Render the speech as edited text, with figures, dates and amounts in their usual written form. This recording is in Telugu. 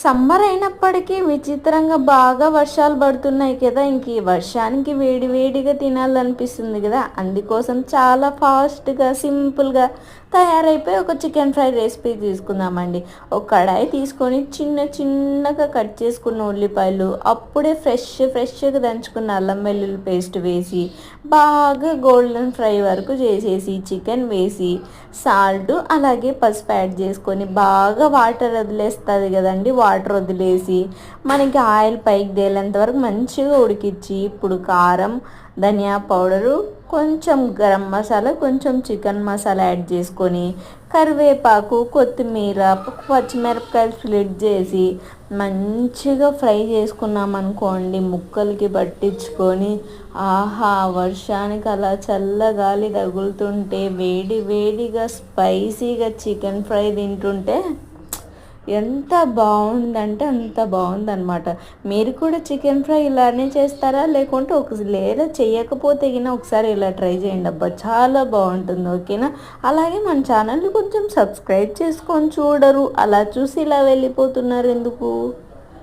సమ్మర్ అయినప్పటికీ విచిత్రంగా బాగా వర్షాలు పడుతున్నాయి కదా! ఇంక ఈ వర్షానికి వేడి వేడిగా తినాలనిపిస్తుంది కదా! అందుకోసం చాలా ఫాస్ట్‌గా, సింపుల్‌గా తయారైపోయి ఒక చికెన్ ఫ్రై రెసిపీ తీసుకుందామండి. ఒక కడాయి తీసుకొని చిన్నగా కట్ చేసుకున్న ఉల్లిపాయలు, అప్పుడే ఫ్రెష్‌గా దంచుకున్న అల్లం వెల్లుల్లి పేస్ట్ వేసి, బాగా గోల్డెన్ ఫ్రై వరకు చేసేసి, చికెన్ వేసి, సాల్ట్ అలాగే పసుపు యాడ్ చేసుకొని, బాగా వాటర్ వదిలేస్తుంది కదండీ! వాటర్ వదిలేసి మనకి ఆయిల్ పైకి తేలేంత వరకు మంచిగా ఉడికించి, ఇప్పుడు కారం, ధనియా పౌడరు, కొంచెం గరం మసాలా, కొంచెం చికెన్ మసాలా యాడ్ చేసుకొని, కరివేపాకు, కొత్తిమీర, పచ్చిమిరపకాయలు స్ప్లిట్ చేసి మంచిగా ఫ్రై చేసుకున్నాం అనుకోండి, ముక్కలకి పట్టించుకొని, ఆహా వర్షానికి అలా చల్లగాలి తగులుతుంటే వేడి వేడిగా స్పైసీగా చికెన్ ఫ్రై తింటుంటే ఎంత బాగుందంటే అంత బాగుందనమాట. మీరు కూడా చికెన్ ఫ్రై ఇలానే చేస్తారా? లేకుంటే లేదా చేయకపోతే గిన ఒకసారి ఇలా ట్రై చేయండి అబ్బా! చాలా బాగుంటుంది. ఓకేనా? అలాగే మన ఛానల్ని కొంచెం సబ్స్క్రైబ్ చేసుకొని చూడరు. అలా చూసి ఇలా వెళ్ళిపోతున్నారు ఎందుకు?